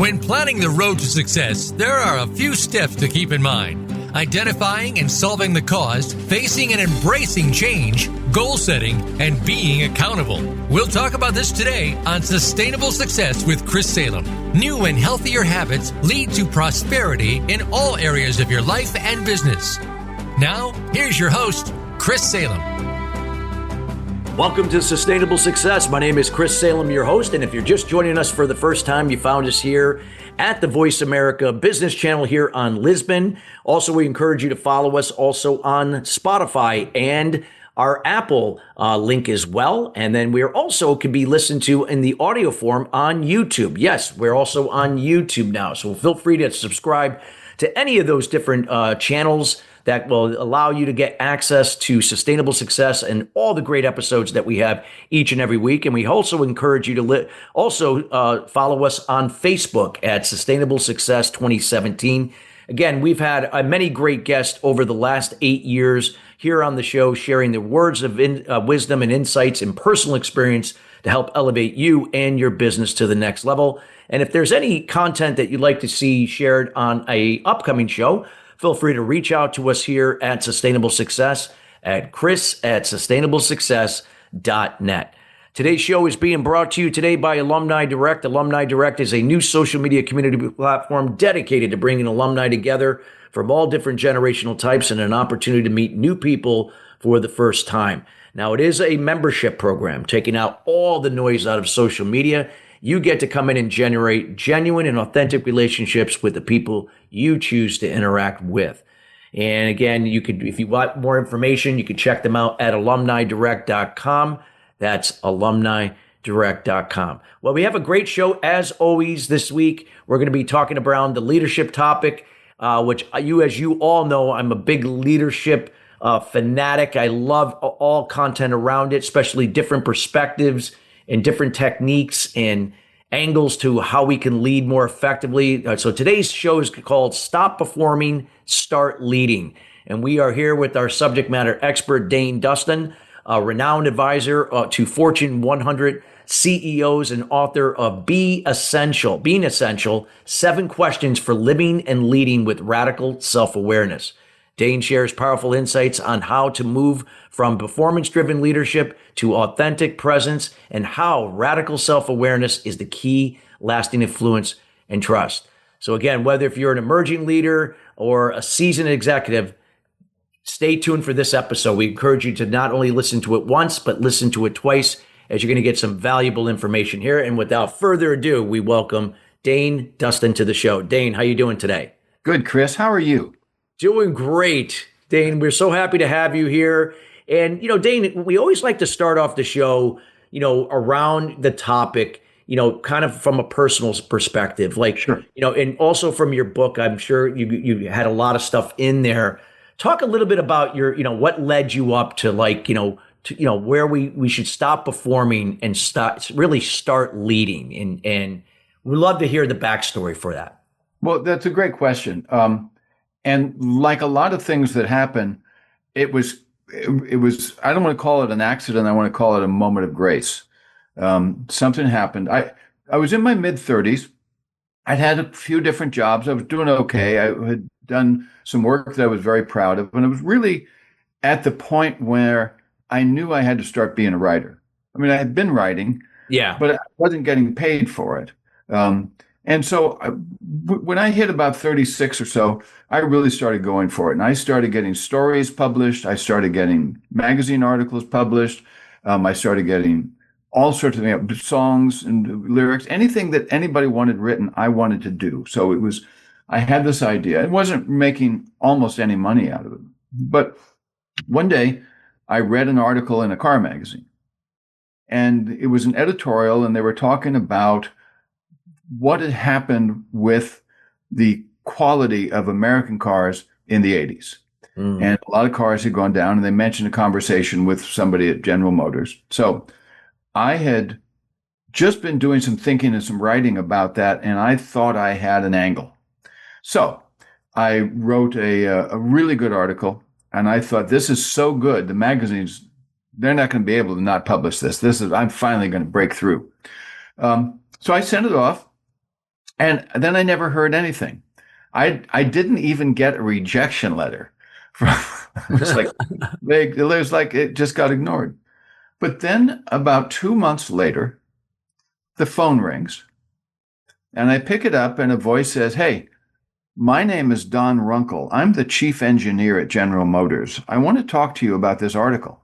When planning the road to success, there are a few steps to keep in mind. Identifying and solving the cause, facing and embracing change, goal setting, and being accountable. We'll talk about this today on Sustainable Success with Chris Salem. New and healthier habits lead to prosperity in all areas of your life and business. Now, here's your host, Chris Salem. Welcome to Sustainable Success. My name is Chris Salem, your host, and if you're just joining us for the first time, you found us here at the Voice America Business Channel here on Lisbon. Also, we encourage you to follow us also on Spotify and our Apple link as well. And then we also can be listened to in the audio form on YouTube. Yes, we're also on YouTube now. So feel free to subscribe to any of those different channels that will allow you to get access to Sustainable Success and all the great episodes that we have each and every week. And we also encourage you to follow us on Facebook at Sustainable Success 2017. Again, we've had many great guests over the last 8 years here on the show, sharing the words of wisdom and insights and personal experience to help elevate you and your business to the next level. And if there's any content that you'd like to see shared on a upcoming show, feel free to reach out to us here at Sustainable Success at chris@sustainablesuccess.net. Today's show is being brought to you today by Alumni Direct. Alumni Direct is a new social media community platform dedicated to bringing alumni together from all different generational types and an opportunity to meet new people for the first time. Now, it is a membership program, taking out all the noise out of social media. You get to come in and generate genuine and authentic relationships with the people you choose to interact with. And again, you could, if you want more information, you can check them out at alumnidirect.com. That's alumnidirect.com. Well, we have a great show as always this week. We're going to be talking around the leadership topic, which as you all know, I'm a big leadership fanatic. I love all content around it, especially different perspectives and different techniques and angles to how we can lead more effectively. So today's show is called Stop Performing, Start Leading. And we are here with our subject matter expert, Dain Dunston, a renowned advisor to Fortune 100 CEOs and author of Being Essential, 7 Questions for Living and Leading with Radical Self-Awareness. Dain shares powerful insights on how to move from performance-driven leadership to authentic presence and how radical self-awareness is the key lasting influence and trust. So again, whether if you're an emerging leader or a seasoned executive, stay tuned for this episode. We encourage you to not only listen to it once, but listen to it twice, as you're going to get some valuable information here. And without further ado, we welcome Dain Dunston to the show. Dain, how you doing today? Good, Chris. How are you? Doing great, Dain. We're so happy to have you here. And, Dain, we always like to start off the show, around the topic, kind of from a personal perspective, like, Sure. And also from your book, I'm sure you had a lot of stuff in there. Talk a little bit about your, what led you up to where we should stop performing and start leading. And we'd love to hear the backstory for that. Well, that's a great question. And like a lot of things that happen, it was, I don't want to call it an accident. I want to call it a moment of grace. Something happened. I was in my mid-30s. I'd had a few different jobs. I was doing okay. I had done some work that I was very proud of. And it was really at the point where I knew I had to start being a writer. I mean, I had been writing, but I wasn't getting paid for it. And so when I hit about 36 or so, I really started going for it. And I started getting stories published. I started getting magazine articles published. I started getting all sorts of songs and lyrics, anything that anybody wanted written, I wanted to do. So I had this idea. It wasn't making almost any money out of it. But one day I read an article in a car magazine, and it was an editorial, and they were talking about what had happened with the quality of American cars in the 80s. And a lot of cars had gone down, and they mentioned a conversation with somebody at General Motors. So I had just been doing some thinking and some writing about that, and I thought I had an angle. So I wrote a really good article, and I thought, this is so good. The magazines, they're not going to be able to not publish this. I'm finally going to break through. So I sent it off. And then I never heard anything. I didn't even get a rejection letter from, it was like it just got ignored. But then about 2 months later, the phone rings and I pick it up and a voice says, "Hey, my name is Don Runkle. I'm the chief engineer at General Motors. I want to talk to you about this article."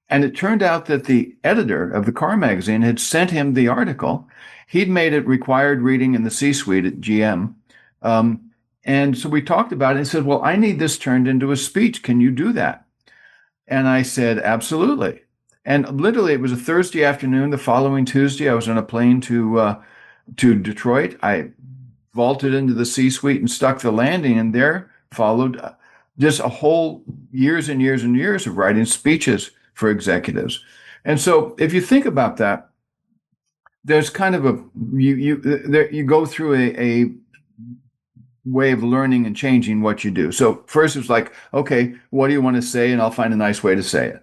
And it turned out that the editor of the car magazine had sent him the article. He'd made it required reading in the C-suite at GM. And so we talked about it and said, "Well, I need this turned into a speech. Can you do that?" And I said, "Absolutely." And literally, it was a Thursday afternoon. The following Tuesday, I was on a plane to Detroit. I vaulted into the C-suite and stuck the landing, and there followed just a whole years and years and years of writing speeches for executives. And so, if you think about that, there's kind of you go through a way of learning and changing what you do. So first it's like, okay, what do you want to say? And I'll find a nice way to say it.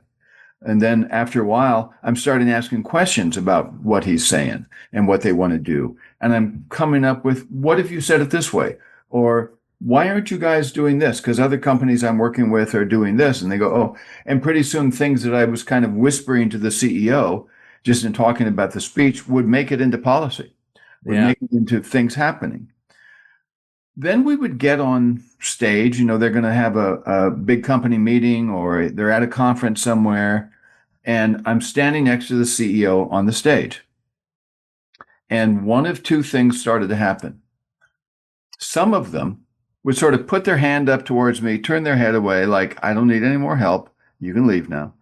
And then after a while, I'm starting asking questions about what he's saying and what they want to do. And I'm coming up with, what if you said it this way? Or why aren't you guys doing this? Because other companies I'm working with are doing this. And they go, oh, and pretty soon things that I was kind of whispering to the CEO just in talking about the speech would make it into policy, would make it into things happening. Then we would get on stage, they're going to have a big company meeting or they're at a conference somewhere. And I'm standing next to the CEO on the stage. And one of two things started to happen. Some of them would sort of put their hand up towards me, turn their head away, like, "I don't need any more help. You can leave now."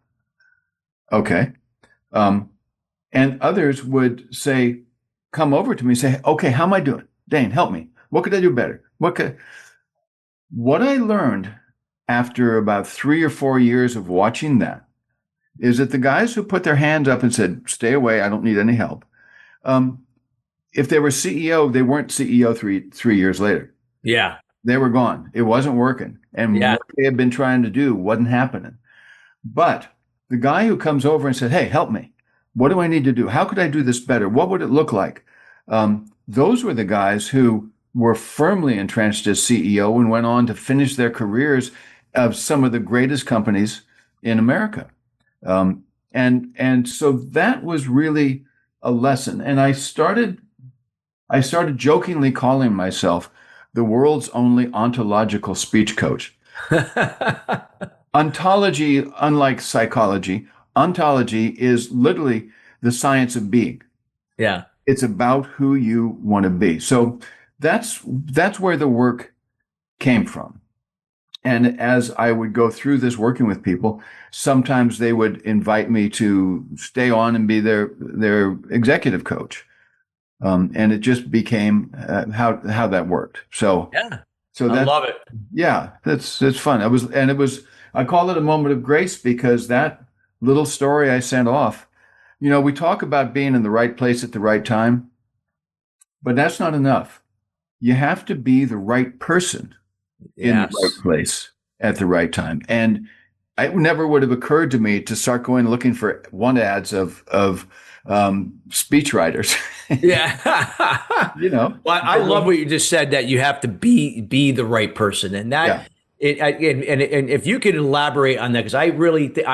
Okay. And others would come over to me and say, "Okay, how am I doing? Dain, help me. What could I do better?" What I learned after about 3 or 4 years of watching that is that the guys who put their hands up and said, "Stay away, I don't need any help," if they were CEO, they weren't CEO 3 years later. Yeah. They were gone. It wasn't working. And what they had been trying to do wasn't happening. But the guy who comes over and said, "Hey, help me. What do I need to do? How could I do this better? What would it look like?" Those were the guys who were firmly entrenched as CEO and went on to finish their careers of some of the greatest companies in America. And so that was really a lesson. And I started jokingly calling myself the world's only ontological speech coach. Ontology, unlike psychology, ontology is literally the science of being. Yeah. It's about who you want to be. So that's where the work came from. And as I would go through this working with people, sometimes they would invite me to stay on and be their executive coach. And it just became how that worked. So I love it. Yeah, it's fun. I call it a moment of grace because that little story I sent off, we talk about being in the right place at the right time, but that's not enough. You have to be the right person in the right place at the right time. And it never would have occurred to me to start going looking for want ads of speech writers. Yeah. Well, I love what you just said, that you have to be the right person. And that, and if you could elaborate on that, because I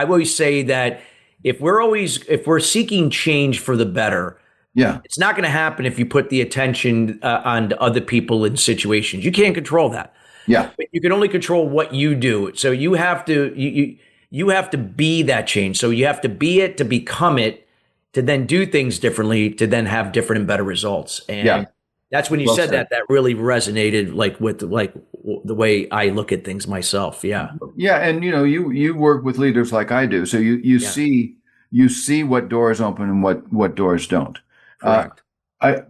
always say that if we're seeking change for the better, it's not going to happen if you put the attention on other people in situations. You can't control that. Yeah. But you can only control what you do. So you have to you have to be that change. So you have to be it to become it, to then do things differently, to then have different and better results. And that's when you said that really resonated with the way I look at things myself. Yeah. Yeah. And you work with leaders like I do. So you see what doors open and what doors don't. Correct. I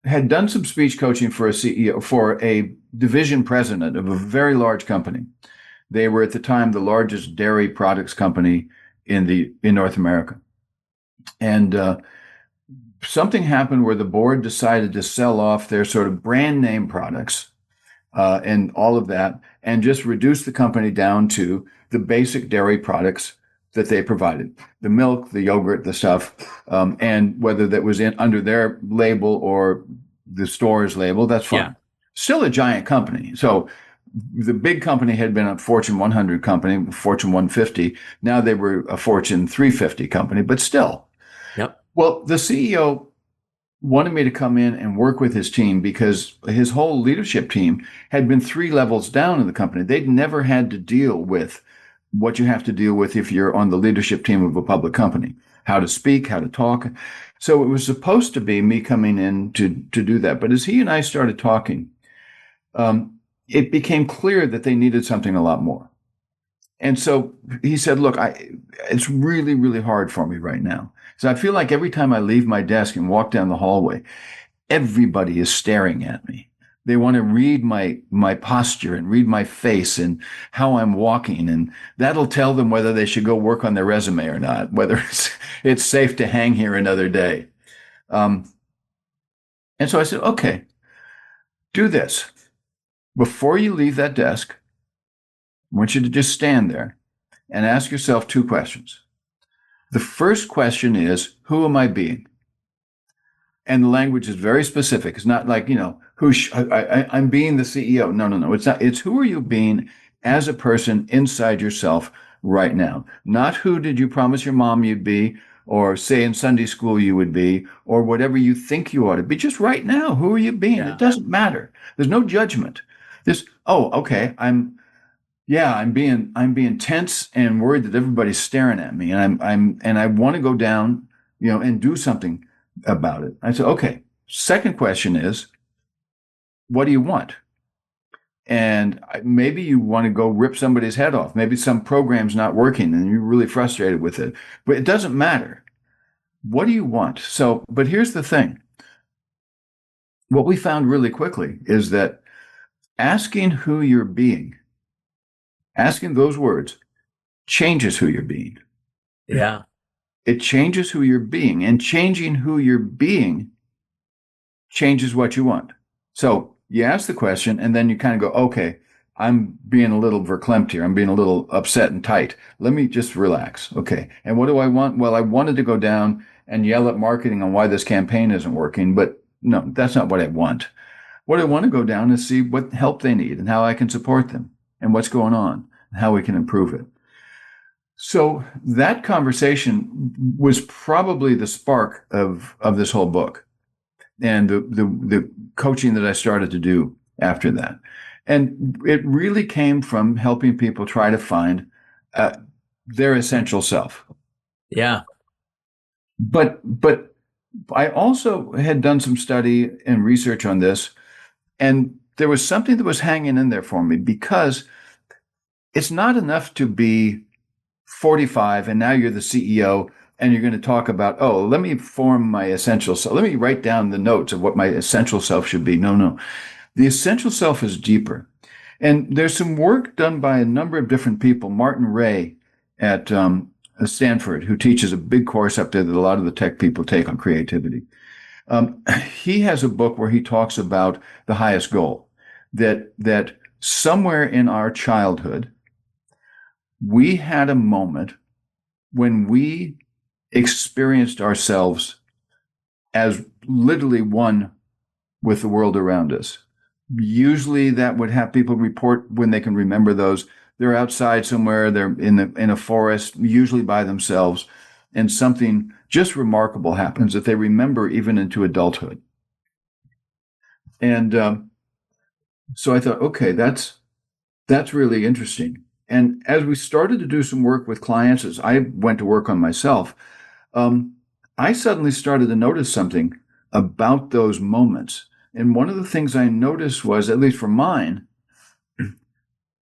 had done some speech coaching for a CEO, for a division president of a very large company. They were at the time the largest dairy products company in North America. And something happened where the board decided to sell off their sort of brand name products and all of that, and just reduce the company down to the basic dairy products that they provided, the milk, the yogurt, the stuff, and whether that was in under their label or the store's label, that's fine. Yeah. Still a giant company. So the big company had been a Fortune 100 company, Fortune 150. Now they were a Fortune 350 company, but still. Yep. Well, the CEO wanted me to come in and work with his team because his whole leadership team had been 3 levels down in the company. They'd never had to deal with what you have to deal with if you're on the leadership team of a public company, how to speak, how to talk. So it was supposed to be me coming in to do that. But as he and I started talking, it became clear that they needed something a lot more. And so he said, look, it's really, really hard for me right now. So I feel like every time I leave my desk and walk down the hallway, everybody is staring at me. They want to read my posture and read my face and how I'm walking. And that'll tell them whether they should go work on their resume or not, whether it's safe to hang here another day. And so I said, okay, do this. Before you leave that desk, I want you to just stand there and ask yourself 2 questions. The first question is, who am I being? And the language is very specific. It's not like, I'm being the CEO. No. It's not. It's who are you being as a person inside yourself right now? Not who did you promise your mom you'd be, or say in Sunday school you would be, or whatever you think you ought to be. Just right now, who are you being? Yeah. It doesn't matter. There's no judgment. Okay, I'm being tense and worried that everybody's staring at me, and I want to go down, and do something about it. I said, okay. Second question is, what do you want? And maybe you want to go rip somebody's head off. Maybe some program's not working and you're really frustrated with it, but it doesn't matter. What do you want? So, but here's the thing. What we found really quickly is that asking who you're being, asking those words, changes who you're being. Yeah. It changes who you're being, and changing who you're being changes what you want. So you ask the question and then you kind of go, okay, I'm being a little verklempt here. I'm being a little upset and tight. Let me just relax. Okay. And what do I want? Well, I wanted to go down and yell at marketing on why this campaign isn't working, but no, that's not what I want. What I want to go down is see what help they need and how I can support them and what's going on and how we can improve it. So that conversation was probably the spark of this whole book and the coaching that I started to do after that. And it really came from helping people try to find their essential self. Yeah. But I also had done some study and research on this, and there was something that was hanging in there for me, because it's not enough to be 45 and now you're the CEO and you're going to talk about, let me form my essential self. Let me write down the notes of what my essential self should be. No. The essential self is deeper. And there's some work done by a number of different people. Martin Ray at Stanford, who teaches a big course up there that a lot of the tech people take on creativity. He has a book where he talks about the highest goal, that somewhere in our childhood, we had a moment when we experienced ourselves as literally one with the world around us. Usually that would have people report when they can remember those. They're outside somewhere, they're in a forest, usually by themselves, and something just remarkable happens that they remember even into adulthood. And so I thought, okay, that's really interesting. And as we started to do some work with clients, as I went to work on myself, I suddenly started to notice something about those moments. And one of the things I noticed was, at least for mine,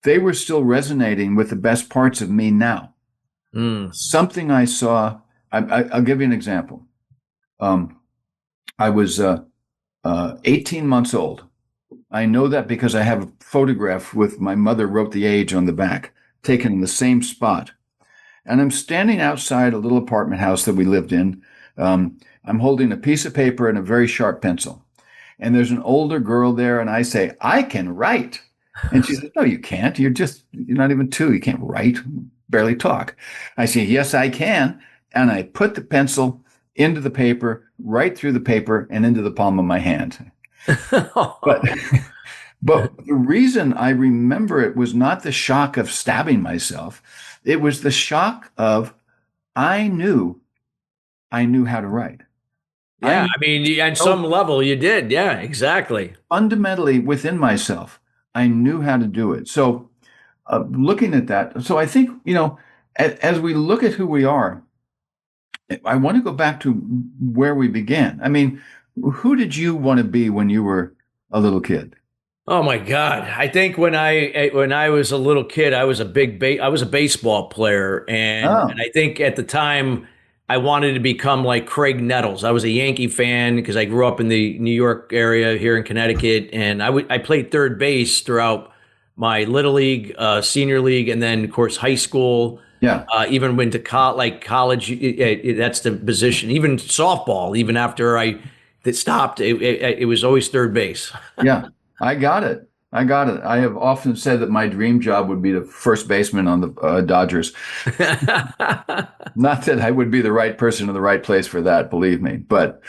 they were still resonating with the best parts of me now. Something I saw, I'll give you an example. I was 18 months old. I know that because I have a photograph with my mother wrote the age on the back, taken in the same spot. And I'm standing outside a little apartment house that we lived in. I'm holding a piece of paper and a very sharp pencil. And there's an older girl there, and I say, I can write. And she says, no, you can't. You're not even 2. You can't write. barely talk. I say, yes, I can. And I put the pencil into the paper, right through the paper and into the palm of my hand. But but the reason I remember it was not the shock of stabbing myself. It was the shock of I knew how to write. Yeah, I mean, at some level you did. Yeah, exactly. Fundamentally within myself, I knew how to do it. So looking at that, so I think, as we look at who we are, I want to go back to where we began. I mean, who did you want to be when you were a little kid? Oh my God! I think when I was a little kid, I was a I was a baseball player, and I think at the time I wanted to become like Craig Nettles. I was a Yankee fan because I grew up in the New York area here in Connecticut, and I played third base throughout my little league, senior league, and then of course high school. Yeah. Even went to college. That's the position. Even softball. Even after I stopped, it was always third base. Yeah. I got it. I have often said that my dream job would be the first baseman on the Dodgers. Not that I would be the right person in the right place for that, believe me. But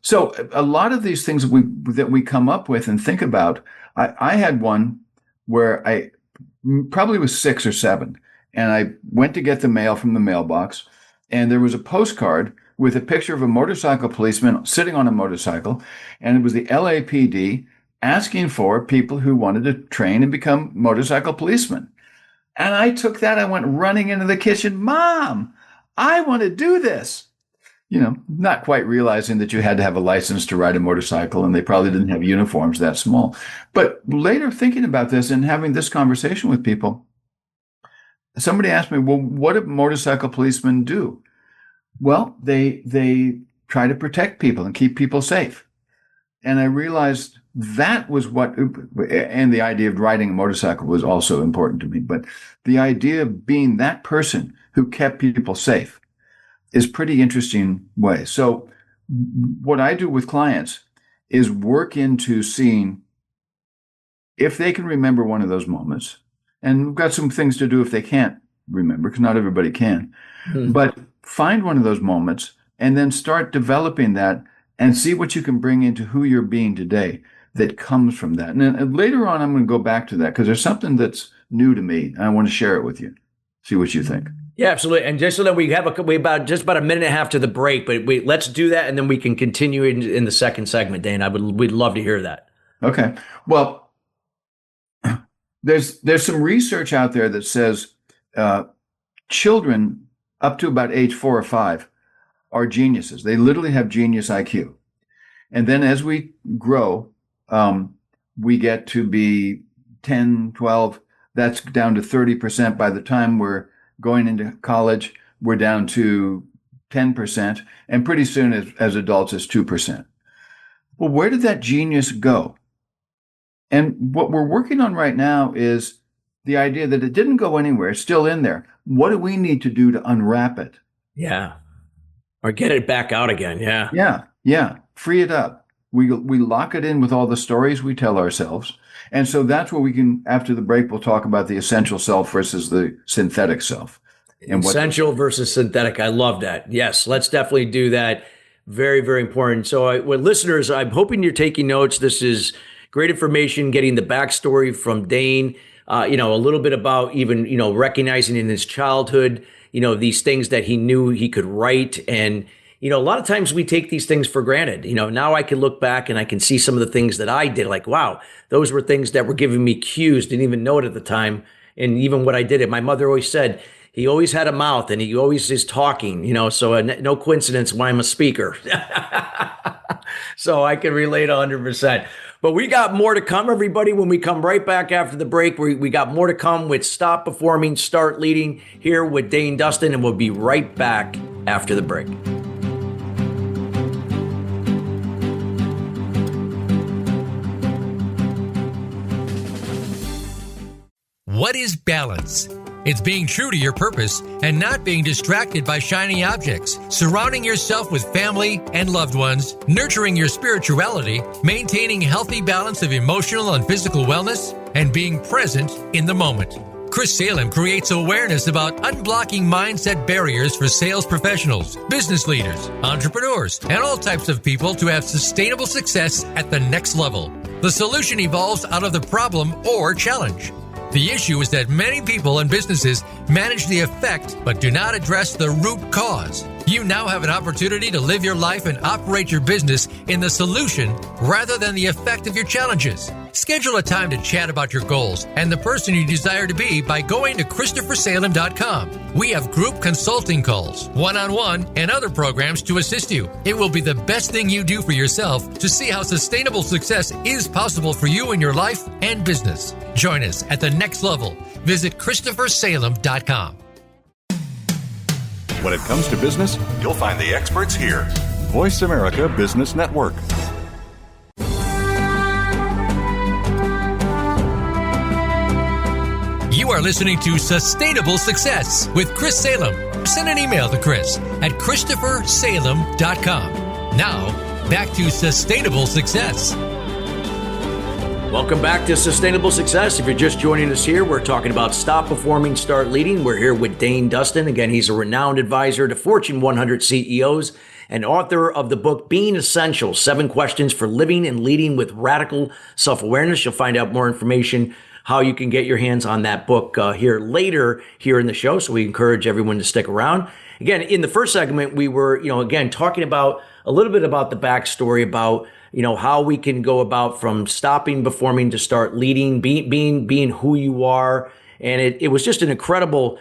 so a lot of these things that we come up with and think about, I had one where I probably was 6 or 7, and I went to get the mail from the mailbox, and there was a postcard with a picture of a motorcycle policeman sitting on a motorcycle, and it was the LAPD asking for people who wanted to train and become motorcycle policemen. And I took that, I went running into the kitchen, Mom, I want to do this. Not quite realizing that you had to have a license to ride a motorcycle, and they probably didn't have uniforms that small. But later thinking about this and having this conversation with people, somebody asked me, well, what do motorcycle policemen do? Well, they try to protect people and keep people safe. And I realized that was and the idea of riding a motorcycle was also important to me. But the idea of being that person who kept people safe is pretty interesting way. So what I do with clients is work into seeing if they can remember one of those moments. And we've got some things to do if they can't remember, because not everybody can. Mm-hmm. But find one of those moments and then start developing that and see what you can bring into who you're being today that comes from that. And then later on, I'm going to go back to that because there's something that's new to me, and I want to share it with you. See what you think. Yeah, absolutely. And just so that we have about a minute and a half to the break, but let's do that, and then we can continue in the second segment, Dain. We'd love to hear that. Okay. Well, there's some research out there that says children up to about age 4 or 5 are geniuses. They literally have genius IQ. And then as we grow, we get to be 10, 12. That's down to 30%. By the time we're going into college, we're down to 10%. And pretty soon as adults, it's 2%. Well, where did that genius go? And what we're working on right now is the idea that it didn't go anywhere. It's still in there. What do we need to do to unwrap it? Yeah. Or get it back out again. Yeah. Yeah. Free it up. We lock it in with all the stories we tell ourselves. And so that's where we can, after the break, we'll talk about the essential self versus the synthetic self. And essential versus synthetic. I love that. Yes, let's definitely do that. Very, very important. So listeners, I'm hoping you're taking notes. This is great information, getting the backstory from Dain, a little bit about even, recognizing in his childhood, these things that he knew he could write. And, a lot of times we take these things for granted. Now I can look back and I can see some of the things that I did. Like, wow, those were things that were giving me cues, didn't even know it at the time. And even what I did, my mother always said, he always had a mouth and he always is talking, so no coincidence why I'm a speaker. So I can relate 100%. But we got more to come, everybody, when we come right back after the break. We got more to come with Stop Performing, Start Leading here with Dain Dunston, and we'll be right back after the break. What is balance? It's being true to your purpose and not being distracted by shiny objects, surrounding yourself with family and loved ones, nurturing your spirituality, maintaining healthy balance of emotional and physical wellness, and being present in the moment. Chris Salem creates awareness about unblocking mindset barriers for sales professionals, business leaders, entrepreneurs, and all types of people to have sustainable success at the next level. The solution evolves out of the problem or challenge. The issue is that many people and businesses manage the effect but do not address the root cause. You now have an opportunity to live your life and operate your business in the solution rather than the effect of your challenges. Schedule a time to chat about your goals and the person you desire to be by going to ChristopherSalem.com. We have group consulting calls, one-on-one, and other programs to assist you. It will be the best thing you do for yourself to see how sustainable success is possible for you in your life and business. Join us at the next level. Visit ChristopherSalem.com. When it comes to business, you'll find the experts here. Voice America Business Network. You are listening to Sustainable Success with Chris Salem. Send an email to Chris at ChristopherSalem.com. Now, back to Sustainable Success. Welcome back to Sustainable Success. If you're just joining us here, we're talking about Stop Performing, Start Leading. We're here with Dain Dunston. Again, he's a renowned advisor to Fortune 100 CEOs and author of the book Being Essential, 7 Questions for Living and Leading with Radical Self-Awareness. You'll find out more information how you can get your hands on that book here later here in the show. So we encourage everyone to stick around. Again, in the first segment, we were, again, talking about a little bit about the backstory about, how we can go about from stopping performing to start leading, being who you are. And it was just an incredible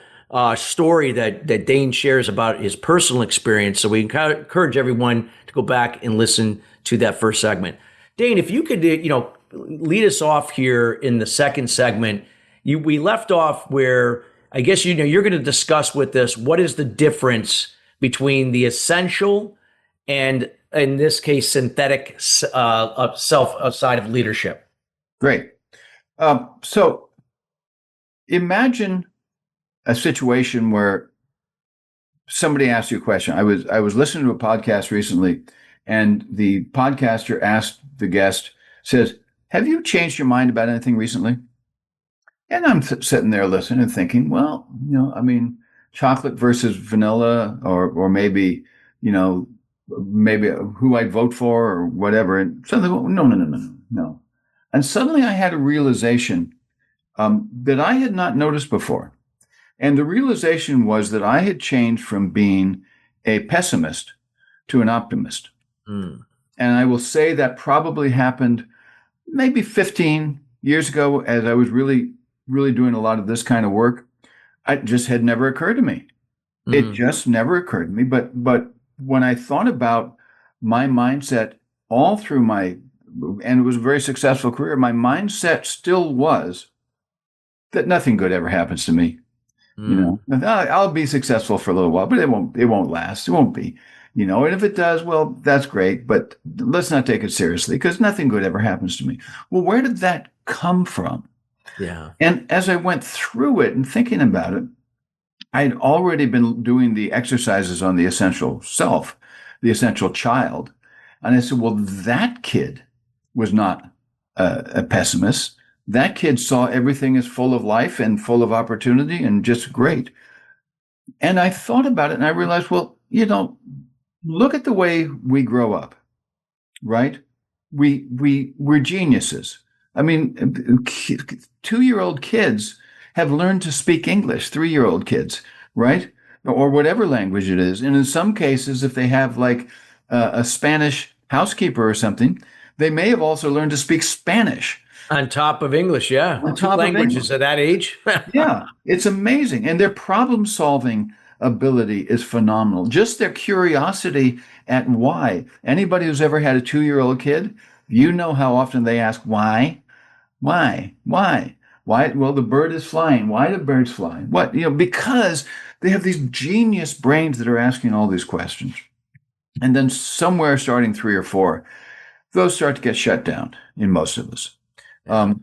story that Dain shares about his personal experience. So we encourage everyone to go back and listen to that first segment. Dain, if you could, lead us off here in the second segment. We left off where I guess, you're going to discuss with us what is the difference between the essential and, in this case, synthetic self side of leadership. Great. So imagine a situation where somebody asks you a question. I was listening to a podcast recently, and the podcaster asked the guest, says, "Have you changed your mind about anything recently?" And I'm sitting there listening and thinking, well, chocolate versus vanilla, or maybe, maybe who I'd vote for or whatever. And suddenly, no. And suddenly I had a realization that I had not noticed before. And the realization was that I had changed from being a pessimist to an optimist. And I will say that probably happened maybe 15 years ago, as I was really doing a lot of this kind of work. It just had never occurred to me. It just never occurred to me. But when I thought about my mindset all through and it was a very successful career, my mindset still was that nothing good ever happens to me. I'll be successful for a little while, but it won't last. It won't be, and if it does, well, that's great, but let's not take it seriously because nothing good ever happens to me. Well, where did that come from? Yeah. And as I went through it and thinking about it, I'd already been doing the exercises on the essential self, the essential child. And I said, well, that kid was not a pessimist. That kid saw everything as full of life and full of opportunity and just great. And I thought about it and I realized, well, look at the way we grow up, right? We're geniuses. 2-year-old kids have learned to speak English, 3-year-old kids, right? Or whatever language it is. And in some cases, if they have like a Spanish housekeeper or something, they may have also learned to speak Spanish. On top of English, yeah. On Two top of languages English. at that age. Yeah, it's amazing. And their problem-solving ability is phenomenal. Just their curiosity at why. Anybody who's ever had a 2-year-old kid, you know how often they ask why. Why? Well, the bird is flying. Why do birds fly? What? Because they have these genius brains that are asking all these questions. And then somewhere starting 3 or 4, those start to get shut down in most of us. And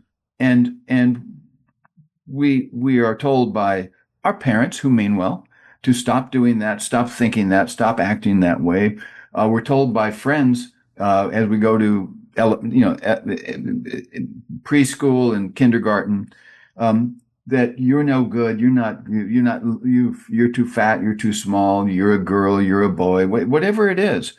we are told by our parents who mean well to stop doing that, stop thinking that, stop acting that way. We're told by friends as we go to preschool and kindergarten that you're no good, you're too fat, you're too small, you're a girl, you're a boy, whatever it is.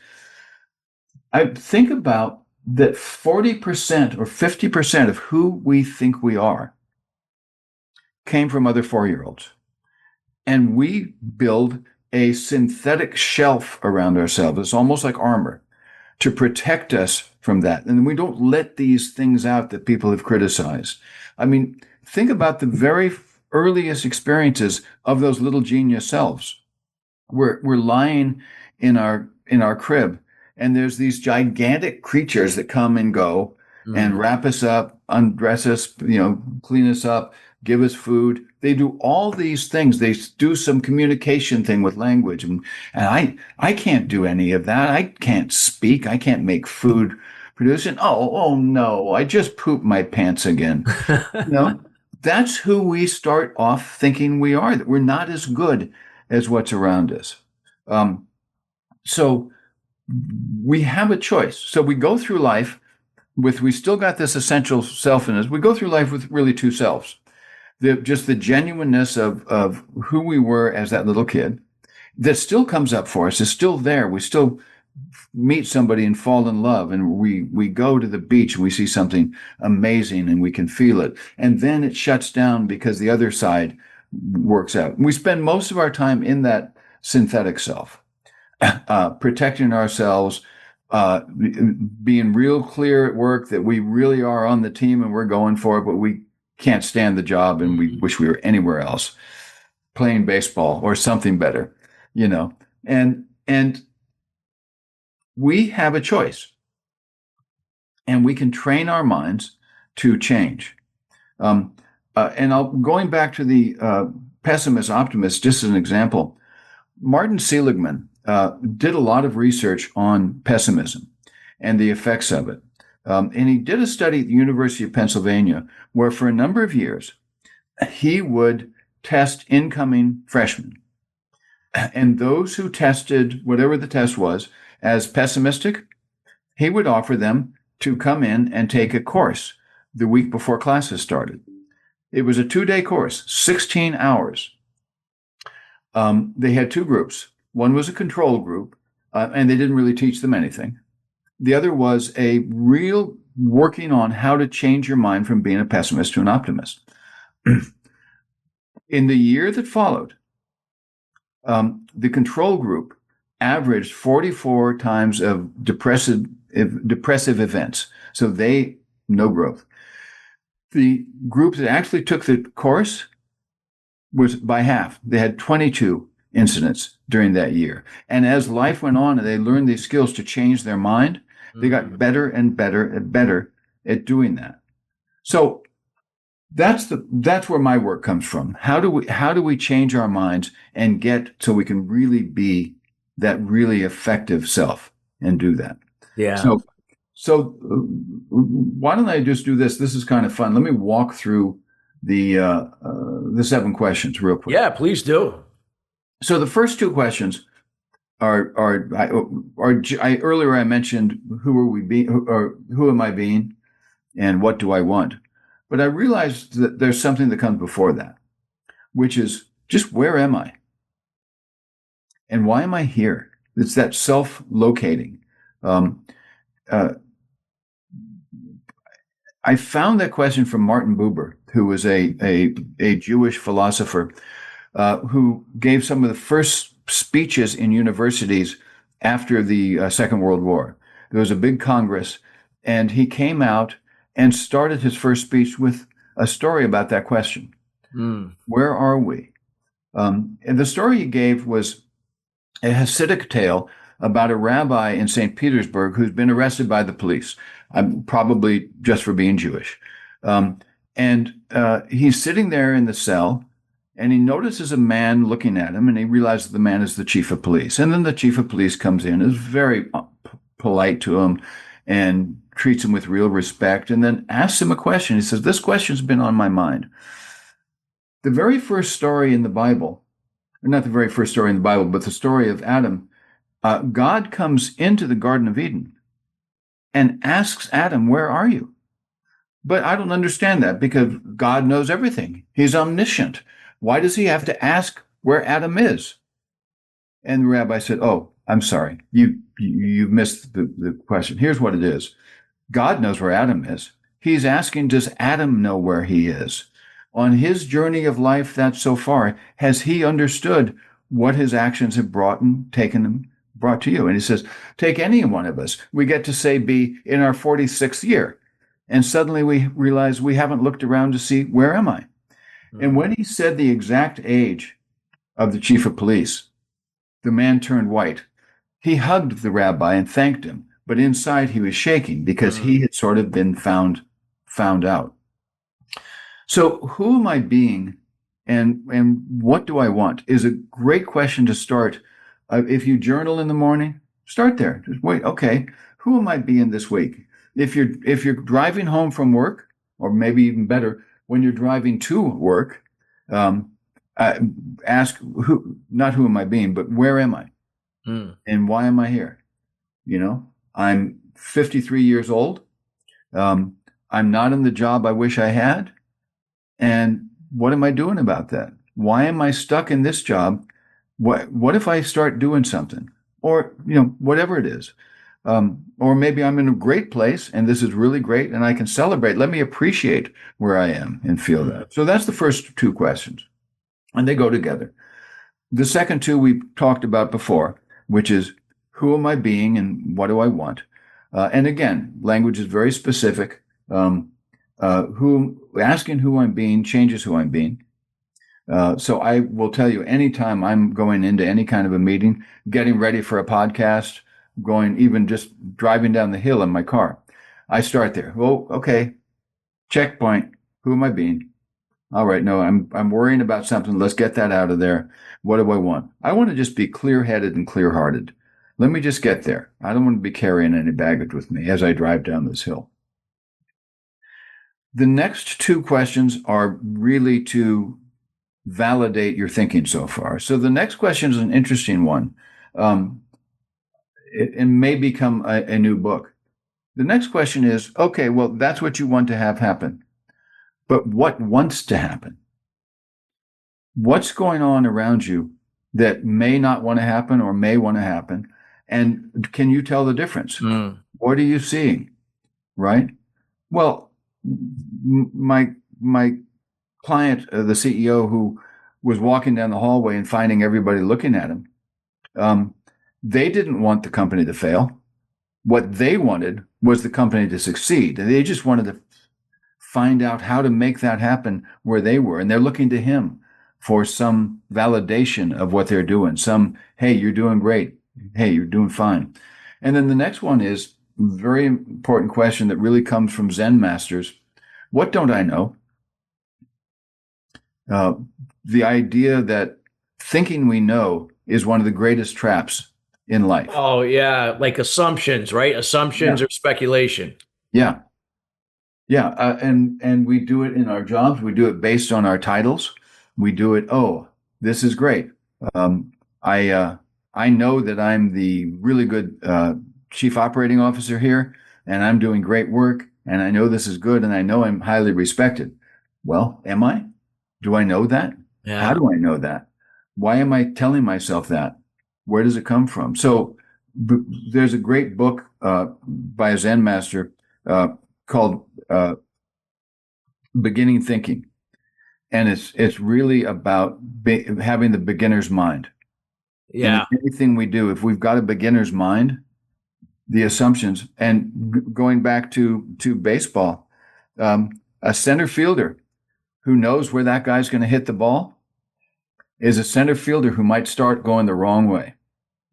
I think about that 40% or 50% of who we think we are came from other 4-year-olds. And we build a synthetic shelf around ourselves. It's almost like armor to protect us from that. And we don't let these things out that people have criticized. I mean, think about the very earliest experiences of those little genius selves. We're lying in our crib, and there's these gigantic creatures that come and go and wrap us up, undress us, clean us up, give us food. They do all these things. They do some communication thing with language. And I can't do any of that. I can't speak. I can't make food producing. Oh no, I just pooped my pants again. That's who we start off thinking we are, that we're not as good as what's around us. So we have a choice. So we go through life we still got this essential self in us. We go through life with really two selves. Just the genuineness of who we were as that little kid that still comes up for us, is still there. We still meet somebody and fall in love, and we go to the beach and we see something amazing and we can feel it. And then it shuts down because the other side works out. We spend most of our time in that synthetic self, protecting ourselves, being real clear at work that we really are on the team and we're going for it, but we can't stand the job and we wish we were anywhere else, playing baseball or something better, and we have a choice, and we can train our minds to change. And going back to the pessimist optimist, just as an example, Martin Seligman did a lot of research on pessimism and the effects of it. And he did a study at the University of Pennsylvania where for a number of years, he would test incoming freshmen. And those who tested whatever the test was as pessimistic, he would offer them to come in and take a course the week before classes started. It was a 2-day course, 16 hours. They had 2 groups. One was a control group, and they didn't really teach them anything. The other was a real working on how to change your mind from being a pessimist to an optimist. In the year that followed, the control group averaged 44 times of depressive events. So no growth. The group that actually took the course was by half. They had 22 incidents during that year. And as life went on and they learned these skills to change their mind, they got better and better and better at doing that. So that's where my work comes from. How do we change our minds and get so we can really be that really effective self and do that? Yeah. So why don't I just do this? This is kind of fun. Let me walk through the 7 questions real quick. Yeah, please do. So the first 2 questions are earlier I mentioned who are we being, or who am I being, and what do I want? But I realized that there's something that comes before that, which is just where am I? And why am I here? It's that self-locating. I found that question from Martin Buber, who was a Jewish philosopher who gave some of the first speeches in universities after the Second World War. There was a big Congress, and he came out and started his first speech with a story about that question. Where are we? And the story he gave was a Hasidic tale about a rabbi in St. Petersburg who's been arrested by the police, probably just for being Jewish. And he's sitting there in the cell, and he notices a man looking at him, and he realizes the man is the chief of police. And then the chief of police comes in, is very polite to him, and treats him with real respect, and then asks him a question. He says, this question's been on my mind. The very first story in the Bible, not the very first story in the Bible, but the story of Adam, God comes into the Garden of Eden and asks Adam, where are you? But I don't understand that because God knows everything. He's omniscient. Why does he have to ask where Adam is? And the rabbi said, oh, I'm sorry. You missed the question. Here's what it is. God knows where Adam is. He's asking, does Adam know where he is? On his journey of life that so far, has he understood what his actions have brought to you? And he says, take any one of us. We get to say be in our 46th year. And suddenly we realize we haven't looked around to see, where am I? Mm-hmm. And when he said the exact age of the chief of police, the man turned white. He hugged the rabbi and thanked him. But inside he was shaking because he had sort of been found out. So who am I being and what do I want is a great question to start. If you journal in the morning, start there. Just wait. Okay, who am I being this week? If you're driving home from work, or maybe even better, when you're driving to work, ask not who am I being, but where am I? And why am I here? I'm 53 years old. I'm not in the job I wish I had. And what am I doing about that? Why am I stuck in this job? What if I start doing something? Or, whatever it is. Or maybe I'm in a great place and this is really great and I can celebrate. Let me appreciate where I am and feel that. So that's the first two questions. And they go together. The second two we talked about before, which is, who am I being and what do I want? And again, language is very specific. Asking who I'm being changes who I'm being. So I will tell you, anytime I'm going into any kind of a meeting, getting ready for a podcast, going even just driving down the hill in my car, I start there. Well, okay, checkpoint. Who am I being? All right, no, I'm worrying about something. Let's get that out of there. What do I want? I want to just be clear-headed and clear-hearted. Let me just get there. I don't want to be carrying any baggage with me as I drive down this hill. The next two questions are really to validate your thinking so far. So the next question is an interesting one. It may become a new book. The next question is, okay, well, that's what you want to have happen. But what wants to happen? What's going on around you that may not want to happen or may want to happen? And can you tell the difference? What are you seeing? Right? Well, my client, the CEO who was walking down the hallway and finding everybody looking at him, they didn't want the company to fail. What they wanted was the company to succeed. They just wanted to find out how to make that happen where they were. And they're looking to him for some validation of what they're doing. Hey, you're doing great. Hey, you're doing fine. And then the next one is a very important question that really comes from Zen masters. What don't I know? The idea that thinking we know is one of the greatest traps in life. Oh, yeah. Like assumptions, right? Assumptions or speculation. Yeah. Yeah. And we do it in our jobs. We do it based on our titles. We do it. Oh, this is great. I know that I'm the really good chief operating officer here, and I'm doing great work, and I know this is good, and I know I'm highly respected. Well, am I? Do I know that? Yeah. How do I know that? Why am I telling myself that? Where does it come from? So there's a great book by a Zen master called Beginning Thinking. And it's really about having the beginner's mind. Yeah. In anything we do, if we've got a beginner's mind, the assumptions, and going back to baseball, a center fielder who knows where that guy's going to hit the ball is a center fielder who might start going the wrong way.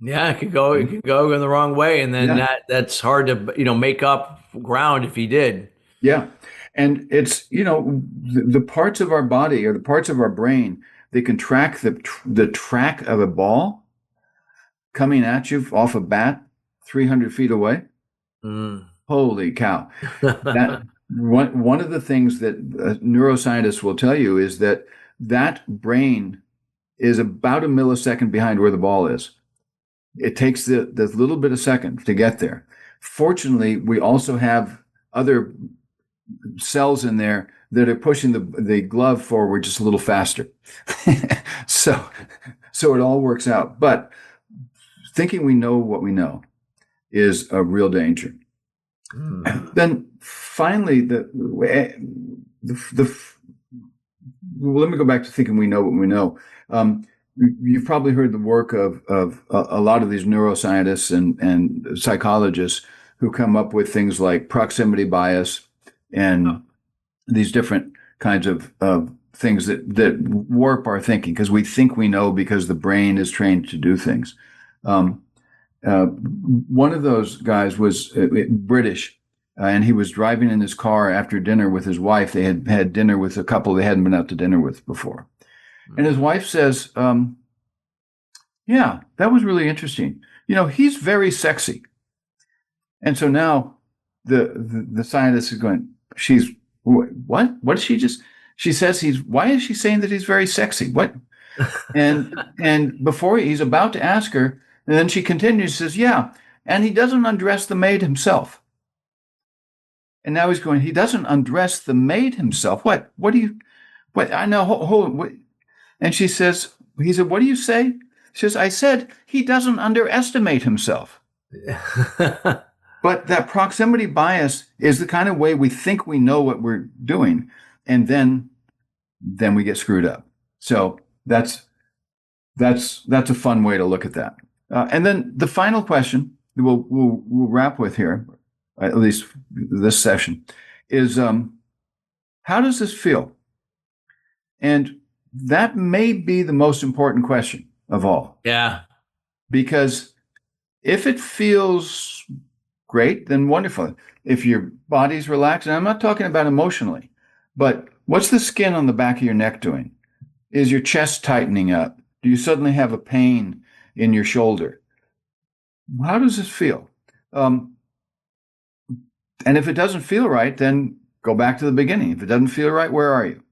Yeah, it could go in the wrong way, and then that's hard to make up ground if he did. Yeah, and it's the parts of our body or the parts of our brain, they can track the track of a ball coming at you off a bat 300 feet away. Holy cow! That one of the things that neuroscientists will tell you is that brain is about a millisecond behind where the ball is. It takes the little bit of second to get there. Fortunately, we also have other cells in there that are pushing the glove forward just a little faster. so it all works out. But thinking we know what we know is a real danger. Then finally, let me go back to thinking we know what we know. You've probably heard the work of a lot of these neuroscientists and psychologists who come up with things like proximity bias and these different kinds of things that warp our thinking because we think we know because the brain is trained to do things. One of those guys was British, and he was driving in his car after dinner with his wife. They had had dinner with a couple they hadn't been out to dinner with before. And his wife says, yeah, that was really interesting. He's very sexy. And so now the scientist is going, what? What did she just, she says why is she saying that he's very sexy? What? And before he's about to ask her, and then she continues, says, yeah, and he doesn't undress the maid himself. And now he's going, he doesn't undress the maid himself. What I know, hold, and he said, what do you say? She says, I said, he doesn't underestimate himself. But that proximity bias is the kind of way we think we know what we're doing. And then we get screwed up. So that's a fun way to look at that. And then the final question we'll wrap with here, at least this session, is how does this feel? And that may be the most important question of all. Yeah. Because if it feels great, then wonderful. If your body's relaxed, and I'm not talking about emotionally, but what's the skin on the back of your neck doing? Is your chest tightening up? Do you suddenly have a pain in your shoulder? How does this feel? And if it doesn't feel right, then go back to the beginning. If it doesn't feel right, where are you?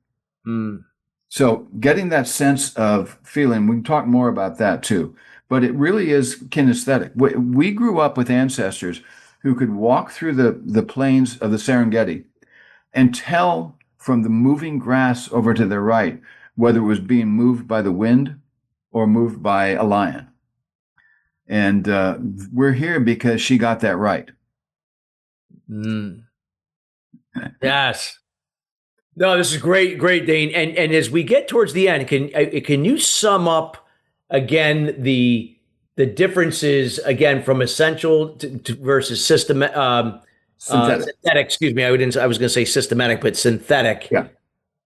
So getting that sense of feeling, we can talk more about that too, but it really is kinesthetic. We grew up with ancestors who could walk through the plains of the Serengeti and tell from the moving grass over to their right whether it was being moved by the wind or moved by a lion. And we're here because she got that right. Yes. No, this is great, Dain. And as we get towards the end, can you sum up again the differences again from essential to versus synthetic? Excuse me, I was going to say systematic, but synthetic.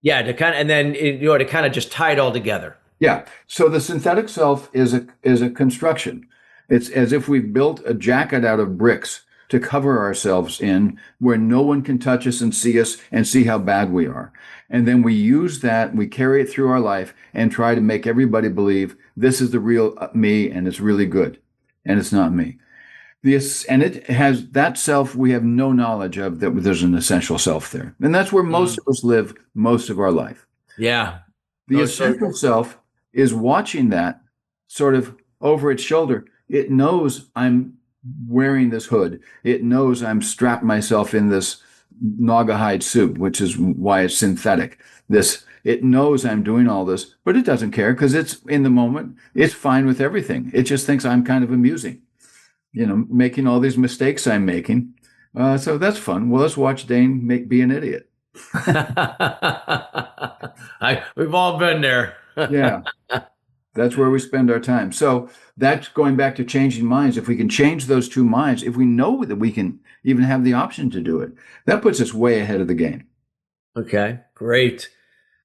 Yeah. To kind of, and then to kind of just tie it all together. Yeah. So the synthetic self is a construction. It's as if we've built a jacket out of bricks to cover ourselves in, where no one can touch us and see how bad we are. And then we use that, we carry it through our life and try to make everybody believe this is the real me and it's really good. And it's not me. And it has that self we have no knowledge of, that there's an essential self there. And that's where most of us live most of our life. Yeah. The essential self is watching that sort of over its shoulder. It knows I'm wearing this hood. It knows I'm strapped myself in this Naugahyde suit, which is why it's synthetic. It knows I'm doing all this, but it doesn't care because it's in the moment. It's fine with everything. It just thinks I'm kind of amusing, making all these mistakes I'm making. So that's fun. Well, let's watch Dain be an idiot. We've all been there. Yeah. That's where we spend our time. So that's going back to changing minds. If we can change those two minds, if we know that we can even have the option to do it, that puts us way ahead of the game. Okay, great.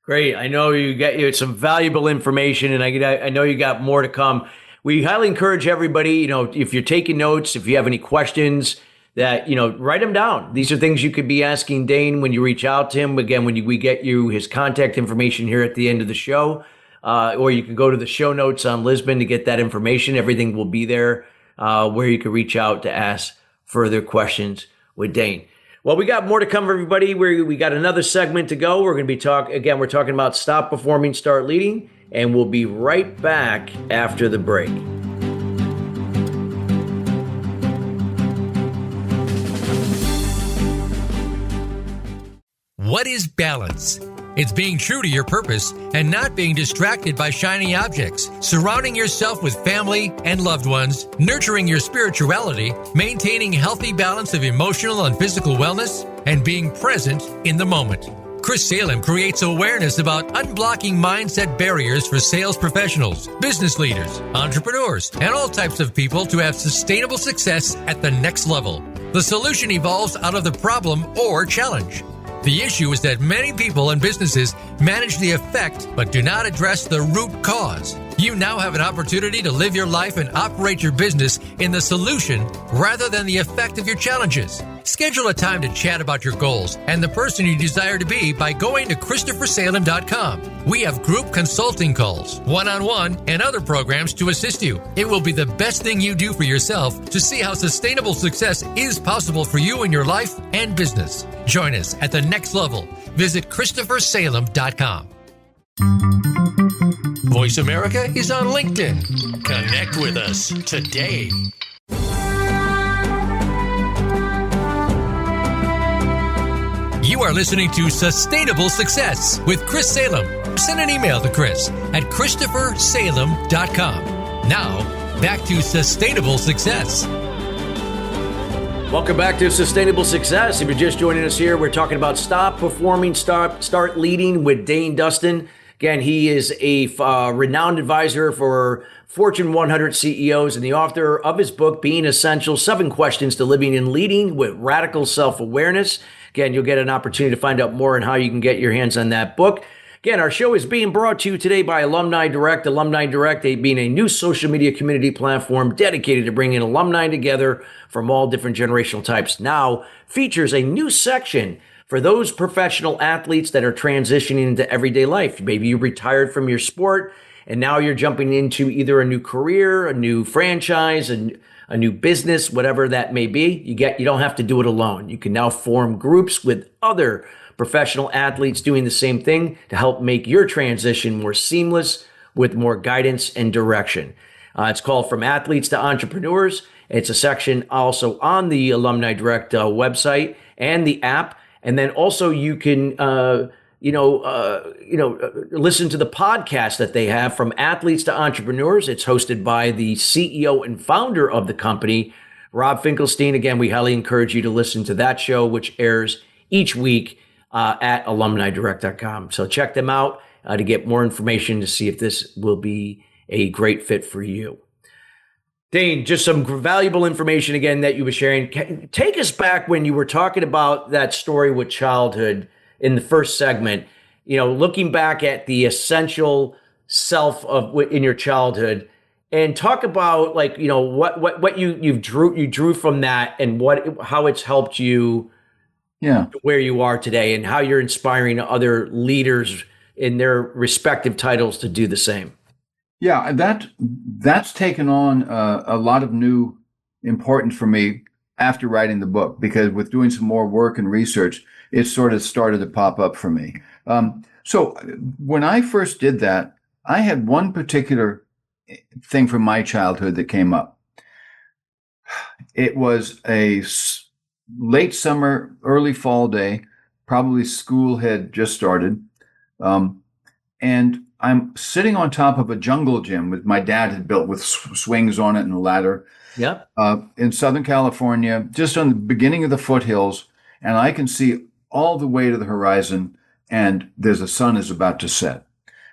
I know you get some valuable information, and I know you got more to come. We highly encourage everybody, if you're taking notes, if you have any questions, that, write them down. These are things you could be asking Dain when you reach out to him. Again, when we get you his contact information here at the end of the show. Or you can go to the show notes on Lisbon to get that information. Everything will be there where you can reach out to ask further questions with Dain. Well, we got more to come, everybody. We got another segment to go. We're going to be we're talking about stop performing, start leading, and we'll be right back after the break. What is balance? It's being true to your purpose and not being distracted by shiny objects, surrounding yourself with family and loved ones, nurturing your spirituality, maintaining healthy balance of emotional and physical wellness, and being present in the moment. Chris Salem creates awareness about unblocking mindset barriers for sales professionals, business leaders, entrepreneurs, and all types of people to have sustainable success at the next level. The solution evolves out of the problem or challenge. The issue is that many people and businesses manage the effect but do not address the root cause. You now have an opportunity to live your life and operate your business in the solution rather than the effect of your challenges. Schedule a time to chat about your goals and the person you desire to be by going to ChristopherSalem.com. We have group consulting calls, one-on-one, and other programs to assist you. It will be the best thing you do for yourself to see how sustainable success is possible for you in your life and business. Join us at the next level. Visit ChristopherSalem.com. Voice America is on LinkedIn. Connect with us today. You are listening to Sustainable Success with Chris Salem. Send an email to Chris at ChristopherSalem.com. Now, back to Sustainable Success. Welcome back to Sustainable Success. If you're just joining us here, we're talking about Stop Performing, Start Leading with Dain Dunston. Again, he is a renowned advisor for Fortune 100 CEOs and the author of his book, Being Essential, 7 Questions to Living and Leading with Radical Self-Awareness. Again, you'll get an opportunity to find out more on how you can get your hands on that book. Again, our show is being brought to you today by Alumni Direct. Alumni Direct being a new social media community platform dedicated to bringing alumni together from all different generational types. Now features a new section for those professional athletes that are transitioning into everyday life. Maybe you retired from your sport and now you're jumping into either a new career, a new franchise, a new business, whatever that may be. You don't have to do it alone. You can now form groups with other professional athletes doing the same thing to help make your transition more seamless with more guidance and direction. It's called From Athletes to Entrepreneurs. It's a section also on the Alumni Direct website and the app. And then also you can, listen to the podcast that they have, From Athletes to Entrepreneurs. It's hosted by the CEO and founder of the company, Rob Finkelstein. Again, we highly encourage you to listen to that show, which airs each week at alumnidirect.com. So check them out to get more information to see if this will be a great fit for you. Dain, just some valuable information again that you were sharing. Take us back when you were talking about that story with childhood in the first segment, looking back at the essential self in your childhood, and talk about what you drew from that and how it's helped you where you are today and how you're inspiring other leaders in their respective titles to do the same. Yeah, that's taken on a lot of new importance for me after writing the book, because with doing some more work and research, it sort of started to pop up for me. So when I first did that, I had one particular thing from my childhood that came up. It was a late summer, early fall day. Probably school had just started. And I'm sitting on top of a jungle gym that my dad had built with swings on it and a ladder. Yep. In Southern California, just on the beginning of the foothills. And I can see all the way to the horizon, and the sun is about to set.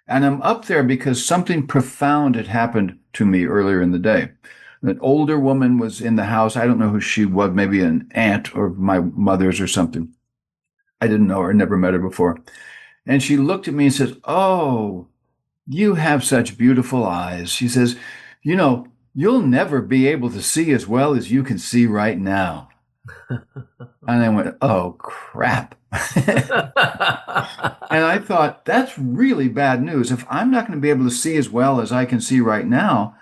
And I'm up there because something profound had happened to me earlier in the day. An older woman was in the house. I don't know who she was, maybe an aunt or my mother's or something. I didn't know her, never met her before. And she looked at me and says, "Oh, you have such beautiful eyes." She says, "You'll never be able to see as well as you can see right now." And I went, "Oh, crap." And I thought, that's really bad news. If I'm not going to be able to see as well as I can see right now,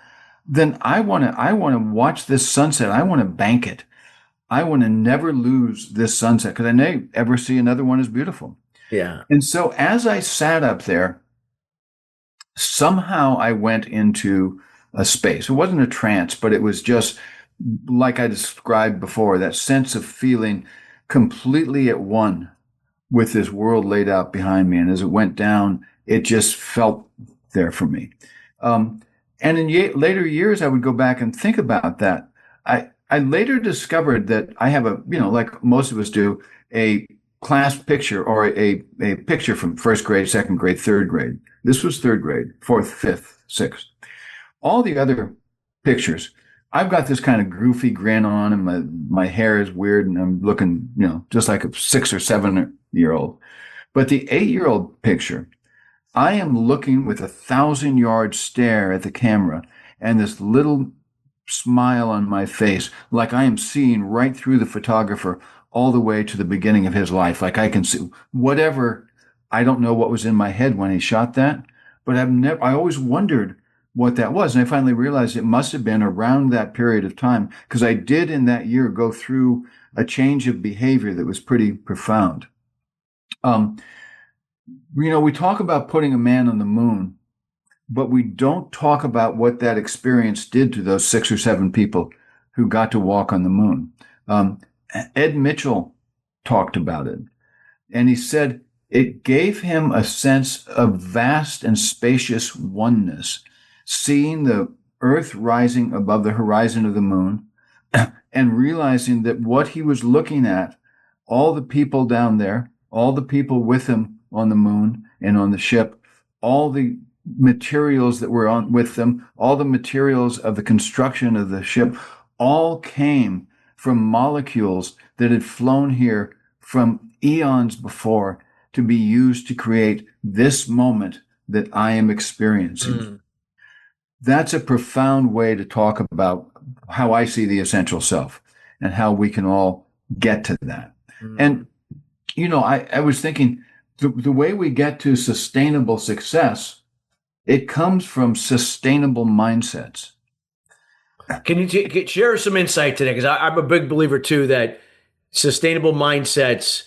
then I want to watch this sunset. I want to bank it. I want to never lose this sunset because I never see another one as beautiful. Yeah. And so as I sat up there, somehow I went into a space. It wasn't a trance, but it was just like I described before, that sense of feeling completely at one with this world laid out behind me. And as it went down, it just felt there for me. And in later years, I would go back and think about that. I later discovered that I have like most of us do, a class picture or a picture from first grade, second grade, third grade. This was third grade, fourth, fifth, sixth. All the other pictures, I've got this kind of goofy grin on, and my hair is weird, and I'm looking, just like a 6 or 7 year old. But the 8-year-old picture, I am looking with 1,000-yard stare at the camera and this little smile on my face, like I am seeing right through the photographer all the way to the beginning of his life. Like I can see whatever. I don't know what was in my head when he shot that, but I always wondered what that was. And I finally realized it must have been around that period of time, because I did in that year go through a change of behavior that was pretty profound. We talk about putting a man on the moon, but we don't talk about what that experience did to those 6 or 7 people who got to walk on the moon. Ed Mitchell talked about it, and he said it gave him a sense of vast and spacious oneness, seeing the Earth rising above the horizon of the moon and realizing that what he was looking at, all the people down there, all the people with him on the moon and on the ship, all the materials that were on with them, all the materials of the construction of the ship, all came from molecules that had flown here from eons before to be used to create this moment that I am experiencing. That's a profound way to talk about how I see the essential self and how we can all get to that. And, I was thinking the way we get to sustainable success, it comes from sustainable mindsets. Can you share some insight today? Because I'm a big believer too that sustainable mindsets,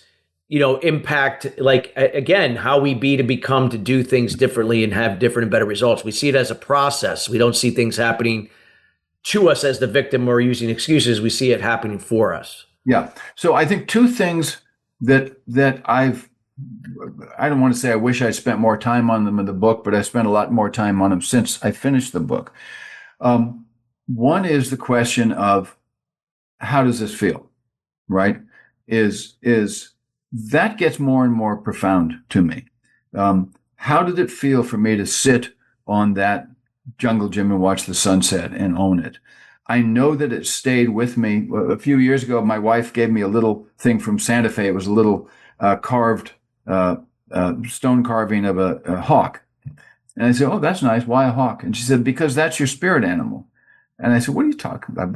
impact, like, again, how we be to become, to do things differently and have different and better results. We see it as a process. We don't see things happening to us as the victim or using excuses. We see it happening for us. Yeah. So I think 2 things that I don't want to say I wish I spent more time on them in the book, but I spent a lot more time on them since I finished the book. One is the question of, how does this feel? Right? Is that gets more and more profound to me. How did it feel for me to sit on that jungle gym and watch the sunset and own it? I know that it stayed with me. A few years ago, my wife gave me a little thing from Santa Fe. It was a little carved stone carving of a hawk. And I said, "Oh, that's nice. Why a hawk?" And she said, "Because that's your spirit animal." And I said, "What are you talking about?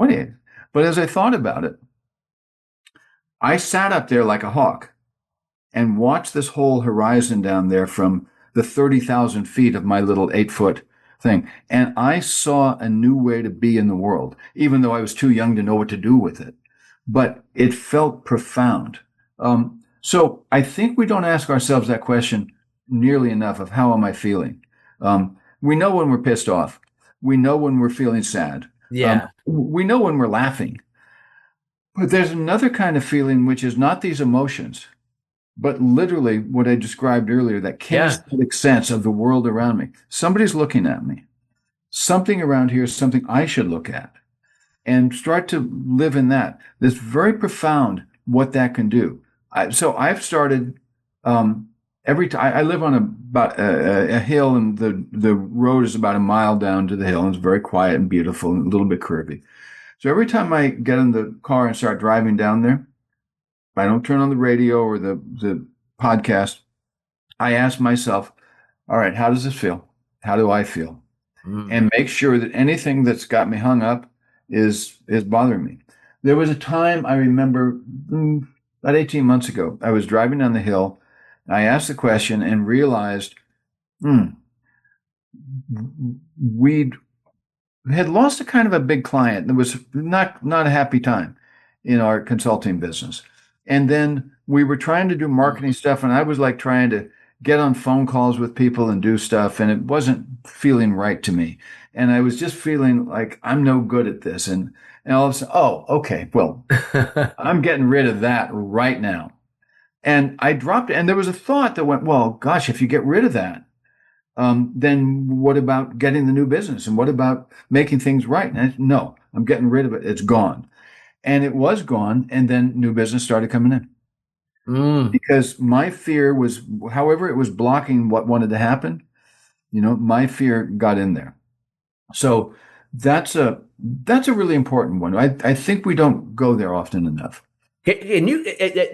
But as I thought about it, I sat up there like a hawk and watched this whole horizon down there from the 30,000 feet of my little 8-foot thing. And I saw a new way to be in the world, even though I was too young to know what to do with it. But it felt profound. So I think we don't ask ourselves that question nearly enough of, how am I feeling? We know when we're pissed off. We know when we're feeling sad. Yeah. We know when we're laughing. But there's another kind of feeling, which is not these emotions, but literally what I described earlier, that kinesthetic sense of the world around me. Somebody's looking at me. Something around here is something I should look at and start to live in that. It's very profound what that can do. So I've started, every time I live on about a hill, and the road is about a mile down to the hill, and it's very quiet and beautiful and a little bit curvy. So every time I get in the car and start driving down there, I don't turn on the radio or the podcast. I ask myself, all right, how does this feel? How do I feel? And make sure that anything that's got me hung up is bothering me. There was a time I remember about 18 months ago, I was driving down the hill. I asked the question and realized we had lost a kind of a big client. It was not a happy time in our consulting business. And then we were trying to do marketing stuff, and I was like trying to get on phone calls with people and do stuff, and it wasn't feeling right to me. And I was just feeling like I'm no good at this. And all of a sudden, oh, okay, well, I'm getting rid of that right now. And I dropped it. And there was a thought that went, well, gosh, if you get rid of that, then what about getting the new business? And what about making things right? And no, I'm getting rid of it. It's gone. And it was gone. And then new business started coming in. Because my fear was, however it was blocking what wanted to happen, my fear got in there. So that's a really important one. I think we don't go there often enough. And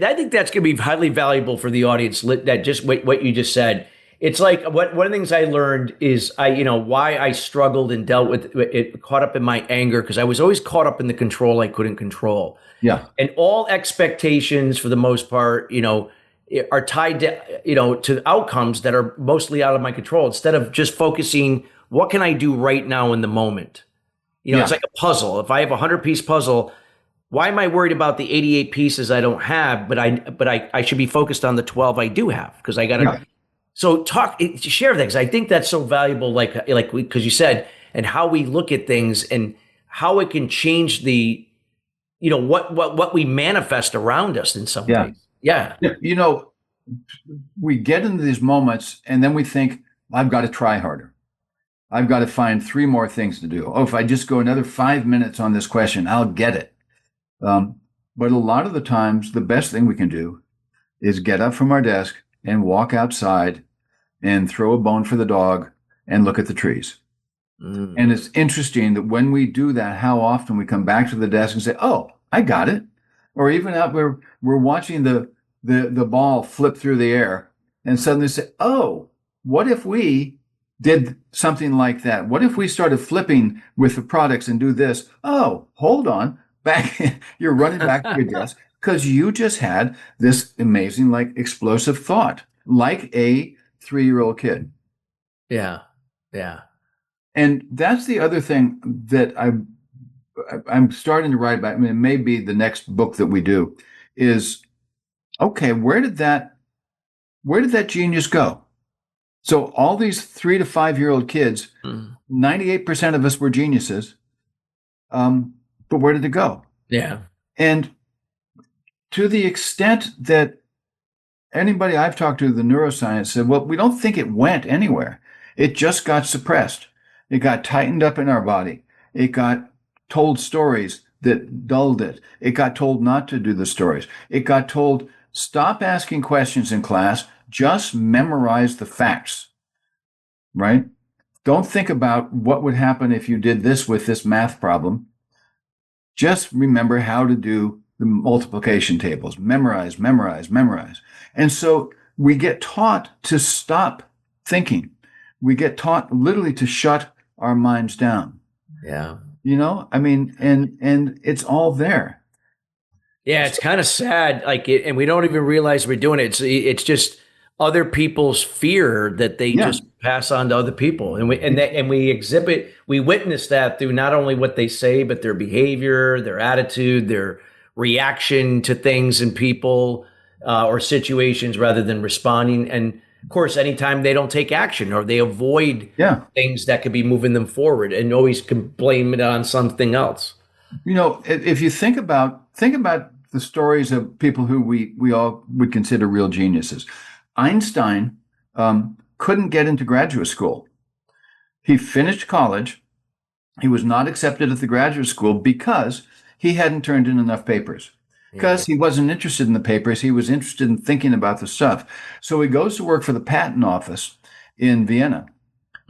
I think that's going to be highly valuable for the audience. That just what you just said. It's like one of the things I learned is why I struggled and dealt with it, caught up in my anger, because I was always caught up in the control I couldn't control. Yeah. And all expectations, for the most part, are tied to outcomes that are mostly out of my control, instead of just focusing, what can I do right now in the moment? It's like a puzzle. If I have a 100-piece puzzle, why am I worried about the 88 pieces I don't have? But I should be focused on the 12 I do have, because I got to. Yeah. So share that, because I think that's so valuable. Because you said, and how we look at things and how it can change the, what we manifest around us in some ways. Yeah. We get into these moments and then we think, I've got to try harder. I've got to find 3 more things to do. Oh, if I just go another 5 minutes on this question, I'll get it. But a lot of the times, the best thing we can do is get up from our desk and walk outside and throw a bone for the dog and look at the trees. And it's interesting that when we do that, how often we come back to the desk and say, oh, I got it. Or even out where we're watching the ball flip through the air and suddenly say, oh, what if we did something like that? What if we started flipping with the products and do this? Oh, hold on. Back, you're running back to your desk because you just had this amazing, explosive thought, like a 3-year-old kid. Yeah. Yeah. And that's the other thing that I'm starting to write about. I mean, it may be the next book that we do is, okay, where did that genius go? So all these 3 to 5-year-old kids, 98% of us were geniuses. But where did it go? Yeah. And to the extent that anybody I've talked to, the neuroscience said, well, we don't think it went anywhere. It just got suppressed. It got tightened up in our body. It got told stories that dulled it. It got told not to do the stories. It got told, stop asking questions in class, just memorize the facts, right? Don't think about what would happen if you did this with this math problem. Just remember how to do the multiplication tables. Memorize, memorize, memorize. And so we get taught to stop thinking. We get taught literally to shut our minds down. Yeah. And it's all there. Yeah, it's kind of sad. And we don't even realize we're doing it. It's just other people's fear that they just pass on to other people. And we witness that through not only what they say, but their behavior, their attitude, their reaction to things and people or situations, rather than responding. And of course, anytime they don't take action or they avoid things that could be moving them forward, and always can blame it on something else. If you think about the stories of people who we all would consider real geniuses. Einstein couldn't get into graduate school. He finished college. He was not accepted at the graduate school because he hadn't turned in enough papers. Because he wasn't interested in the papers. He was interested in thinking about the stuff. So he goes to work for the patent office in Vienna.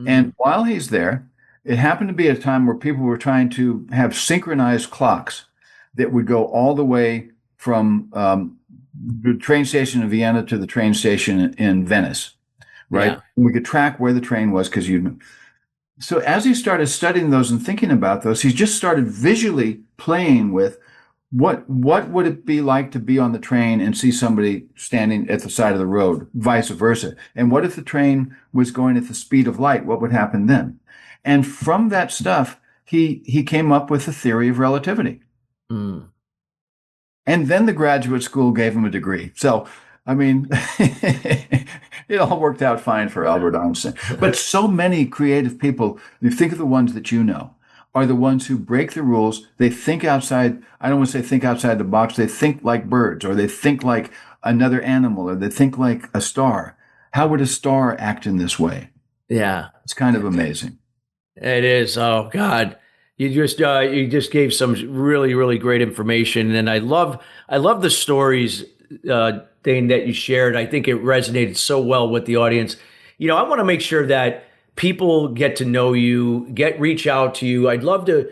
And while he's there, it happened to be a time where people were trying to have synchronized clocks that would go all the way from the train station in Vienna to the train station in Venice, right? Yeah. We could track where the train was because So as he started studying those and thinking about those, he just started visually playing with what would it be like to be on the train and see somebody standing at the side of the road, vice versa. And what if the train was going at the speed of light? What would happen then? And from that stuff, he came up with the theory of relativity. And then the graduate school gave him a degree. So, I mean, it all worked out fine for Albert Einstein. But so many creative people, you think of the ones that you know, are the ones who break the rules. They think outside, I don't want to say think outside the box, they think like birds, or they think like another animal, or they think like a star. How would a star act in this way? Yeah. It's kind of amazing. It is. Oh God. You just gave some really, really great information. And I love the stories, Dain, that you shared. I think it resonated so well with the audience. I want to make sure that people get to know you, reach out to you. I'd love to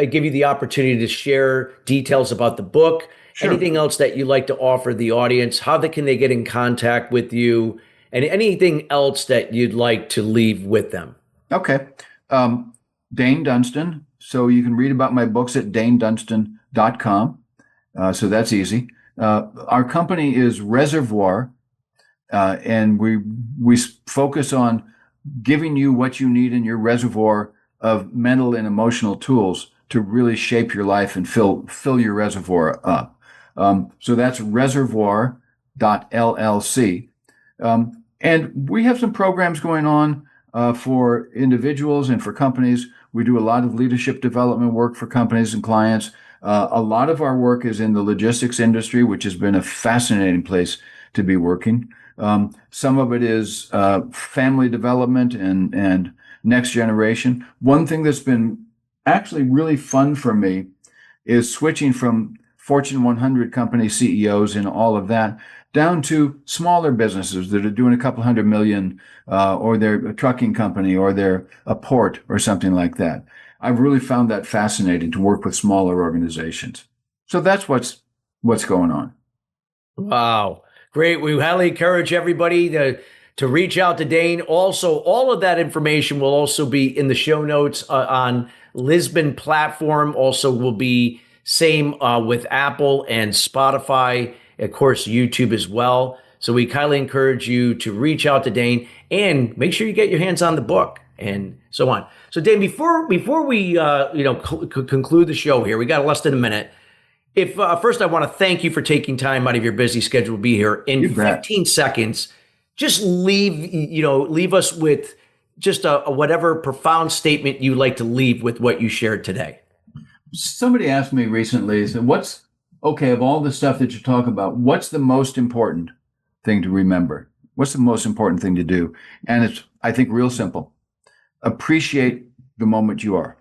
give you the opportunity to share details about the book, Sure. anything else that you'd like to offer the audience, can they get in contact with you, and anything else that you'd like to leave with them. Okay. Dain Dunston. So you can read about my books at daindunston.com. So that's easy. Our company is Reservoir, and we focus on giving you what you need in your reservoir of mental and emotional tools to really shape your life and fill your reservoir up. So that's reservoir.llc. And we have some programs going on for individuals and for companies. We do a lot of leadership development work for companies and clients. A lot of our work is in the logistics industry, which has been a fascinating place to be working. Some of it is family development and next generation. One thing that's been actually really fun for me is switching from Fortune 100 company CEOs and all of that down to smaller businesses that are doing a couple $100 million, or they're a trucking company, or they're a port or something like that. I've really found that fascinating to work with smaller organizations. So that's what's going on. Wow. Great. We highly encourage everybody to reach out to Dain. Also, all of that information will also be in the show notes on Lisbon platform. Also will be same with Apple and Spotify, of course, YouTube as well. So we highly encourage you to reach out to Dain and make sure you get your hands on the book and so on. So Dain, before we conclude the show here, we got less than a minute. If first, I want to thank you for taking time out of your busy schedule to be here. In 15 seconds, just leave us with just a whatever profound statement you like to leave with what you shared today. Somebody asked me recently, said, of all the stuff that you talk about, what's the most important thing to remember? What's the most important thing to do? And it's, I think, real simple. Appreciate the moment you are.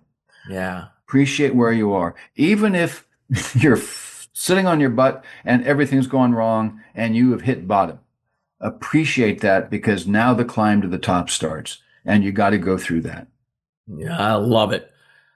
Yeah. Appreciate where you are. Even if you're sitting on your butt and everything's gone wrong and you have hit bottom, appreciate that, because now the climb to the top starts and you got to go through that. Yeah, I love it.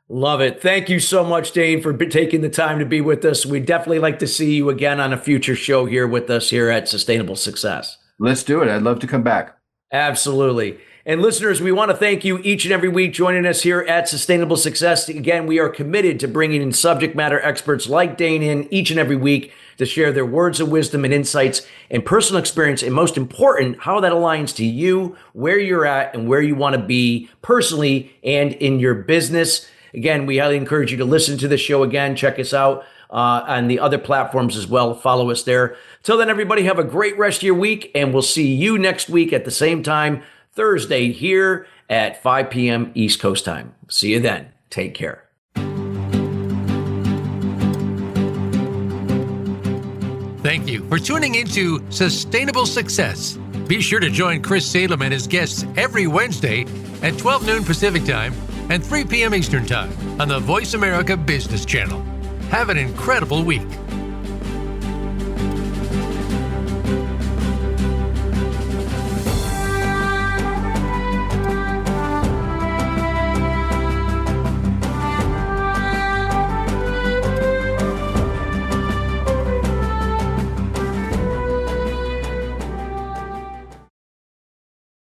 Love it. Thank you so much, Dain, for taking the time to be with us. We'd definitely like to see you again on a future show here with us here at Sustainable Success. Let's do it. I'd love to come back. Absolutely. And listeners, we want to thank you each and every week joining us here at Sustainable Success. Again, we are committed to bringing in subject matter experts like Dain in each and every week to share their words of wisdom and insights and personal experience, and most important, how that aligns to you, where you're at, and where you want to be personally and in your business. Again, we highly encourage you to listen to the show again. Check us out on the other platforms as well. Follow us there. Till then, everybody, have a great rest of your week, and we'll see you next week at the same time, Thursday, here at 5 p.m. East Coast time. See you then. Take care. Thank you for tuning into Sustainable Success. Be sure to join Chris Salem and his guests every Wednesday at 12 noon Pacific time and 3 p.m. Eastern time on the Voice America Business Channel. Have an incredible week.